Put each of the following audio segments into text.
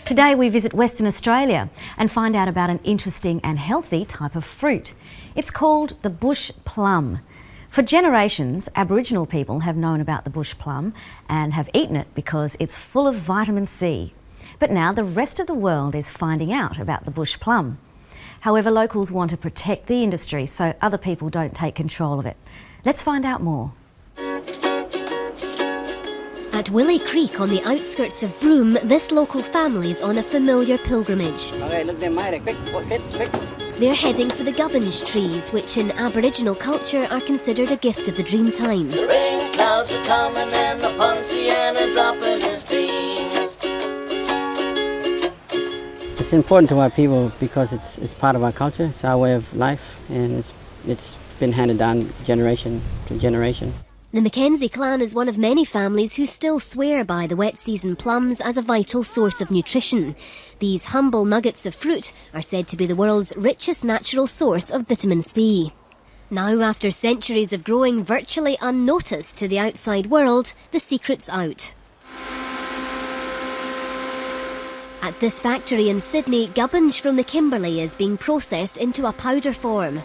Today we visit Western Australia and find out about an interesting and healthy type of fruit. It's called the bush plum. For generations, Aboriginal people have known about the bush plum and have eaten it because it's full of vitamin C. But now the rest of the world is finding out about the bush plum. However, locals want to protect the industry so other people don't take control of it. Let's find out more. At Willie Creek on the outskirts of Broome, this local family's on a familiar pilgrimage. Okay, look there, mate. Quick. They're heading for the gubinge trees, which in Aboriginal culture are considered a gift of the dream time. The rain clouds are coming and the Pontiana dropping his beans. It's important to our people because it's part of our culture, it's our way of life, and it's been handed down generation to generation. The Mackenzie clan is one of many families who still swear by the wet season plums as a vital source of nutrition. These humble nuggets of fruit are said to be the world's richest natural source of vitamin C. Now, after centuries of growing virtually unnoticed to the outside world, the secret's out. At this factory in Sydney, gubinge from the Kimberley is being processed into a powder form.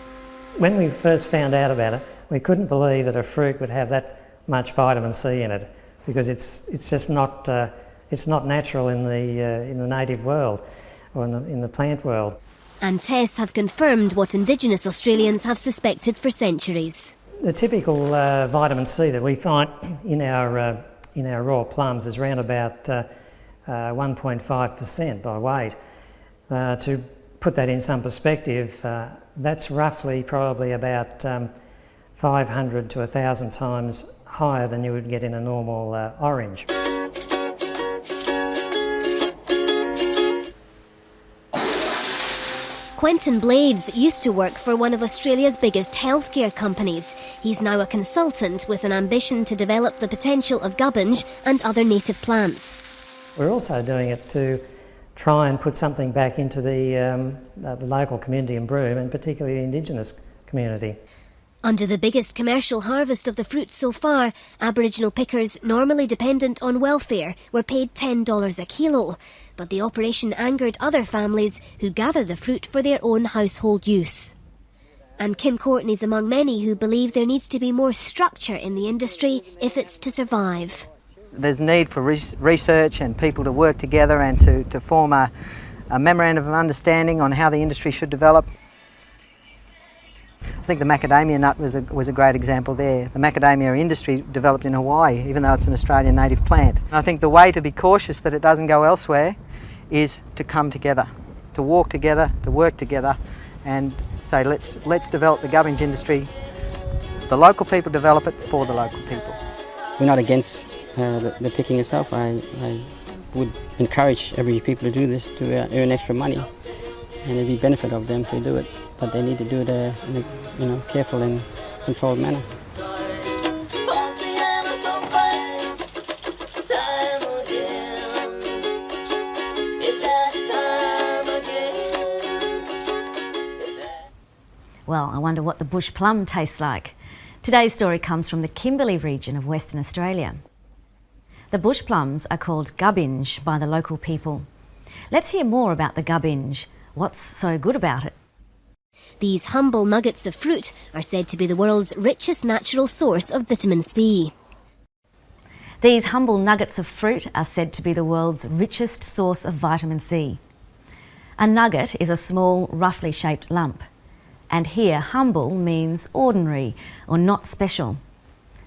When we first found out about it, we couldn't believe that a fruit would have that much vitamin C in it, because it's just not natural in the native world or in the plant world. And tests have confirmed what Indigenous Australians have suspected for centuries. The typical vitamin C that we find in our raw plums is around about 1.5% by weight. To put that in some perspective, that's roughly probably about 500 to 1,000 times higher than you would get in a normal orange. Quentin Blades used to work for one of Australia's biggest healthcare companies. He's now a consultant with an ambition to develop the potential of gubinge and other native plants. We're also doing it to try and put something back into the local community in Broome, and particularly the Indigenous community. Under the biggest commercial harvest of the fruit so far, Aboriginal pickers, normally dependent on welfare, were paid $10 a kilo. But the operation angered other families who gather the fruit for their own household use. And Kim Courtney's among many who believe there needs to be more structure in the industry if it's to survive. There's need for research and people to work together and to form a memorandum of understanding on how the industry should develop. I think the macadamia nut was a great example there. The macadamia industry developed in Hawaii, even though it's an Australian native plant. And I think the way to be cautious that it doesn't go elsewhere is to come together, to walk together, to work together, and say let's develop the gubinge industry. The local people develop it for the local people. We're not against the picking itself. I would encourage every people to do this to earn extra money, and it'd be benefit of them to do it. But they need to do it in a careful and controlled manner. Well, I wonder what the bush plum tastes like. Today's story comes from the Kimberley region of Western Australia. The bush plums are called gubinge by the local people. Let's hear more about the gubinge. What's so good about it? These humble nuggets of fruit are said to be the world's richest natural source of vitamin C. These humble nuggets of fruit are said to be the world's richest source of vitamin C. A nugget is a small, roughly shaped lump. And here, humble means ordinary or not special.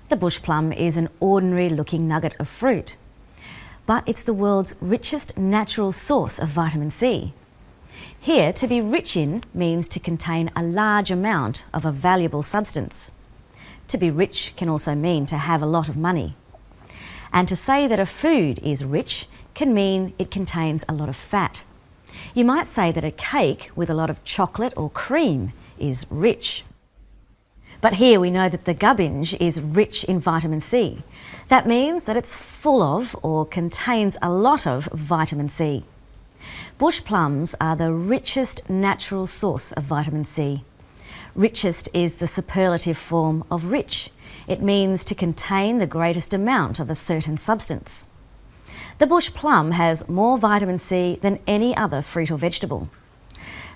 The bush plum is an ordinary looking nugget of fruit. But it's the world's richest natural source of vitamin C. Here, to be rich in means to contain a large amount of a valuable substance. To be rich can also mean to have a lot of money. And to say that a food is rich can mean it contains a lot of fat. You might say that a cake with a lot of chocolate or cream is rich. But here we know that the gubinge is rich in vitamin C. That means that it's full of or contains a lot of vitamin C. Bush plums are the richest natural source of vitamin C. Richest is the superlative form of rich. It means to contain the greatest amount of a certain substance. The bush plum has more vitamin C than any other fruit or vegetable.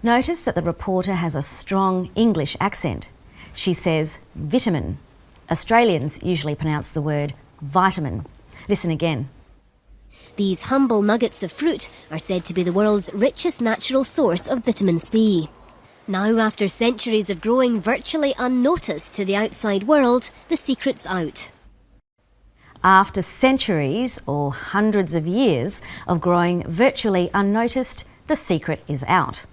Notice that the reporter has a strong English accent. She says vitamin. Australians usually pronounce the word vitamin. Listen again. These humble nuggets of fruit are said to be the world's richest natural source of vitamin C. Now, after centuries of growing virtually unnoticed to the outside world, the secret's out. After centuries or hundreds of years of growing virtually unnoticed, the secret is out.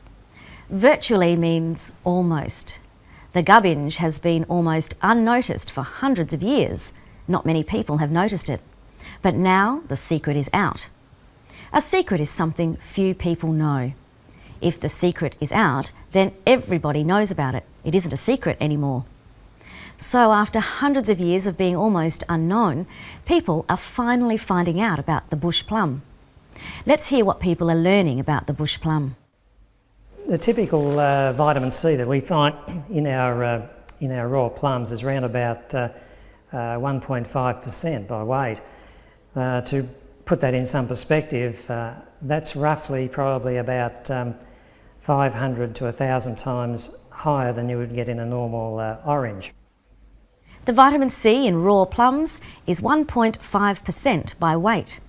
Virtually means almost. The gubinge has been almost unnoticed for hundreds of years. Not many people have noticed it. But now the secret is out. A secret is something few people know. If the secret is out, then everybody knows about it. It isn't a secret anymore. So after hundreds of years of being almost unknown, people are finally finding out about the bush plum. Let's hear what people are learning about the bush plum. The typical vitamin C that we find in our raw plums is around about 1.5% by weight. To put that in some perspective, that's roughly probably about 500 to 1,000 times higher than you would get in a normal orange. The vitamin C in raw plums is 1.5% by weight.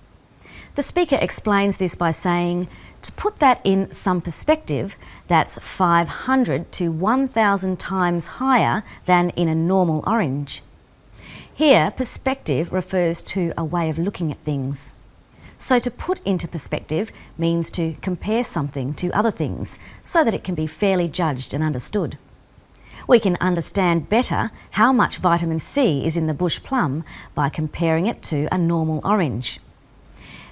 The speaker explains this by saying, to put that in some perspective, that's 500 to 1,000 times higher than in a normal orange. Here, perspective refers to a way of looking at things. So to put into perspective means to compare something to other things so that it can be fairly judged and understood. We can understand better how much vitamin C is in the bush plum by comparing it to a normal orange.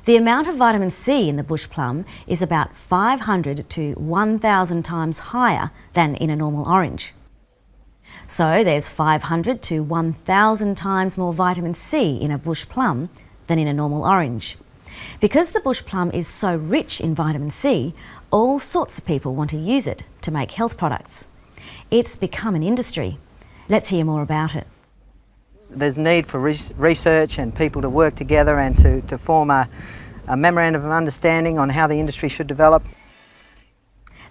The amount of vitamin C in the bush plum is about 500 to 1,000 times higher than in a normal orange. So there's 500 to 1,000 times more vitamin C in a bush plum than in a normal orange. Because the bush plum is so rich in vitamin C, all sorts of people want to use it to make health products. It's become an industry. Let's hear more about it. There's need for research and people to work together and to form a memorandum of understanding on how the industry should develop.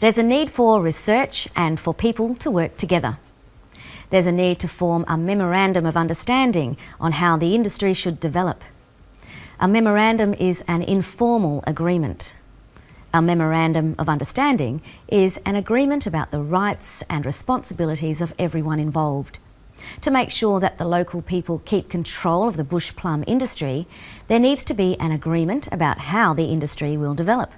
There's a need for research and for people to work together. There's a need to form a memorandum of understanding on how the industry should develop. A memorandum is an informal agreement. A memorandum of understanding is an agreement about the rights and responsibilities of everyone involved. To make sure that the local people keep control of the bush plum industry, there needs to be an agreement about how the industry will develop.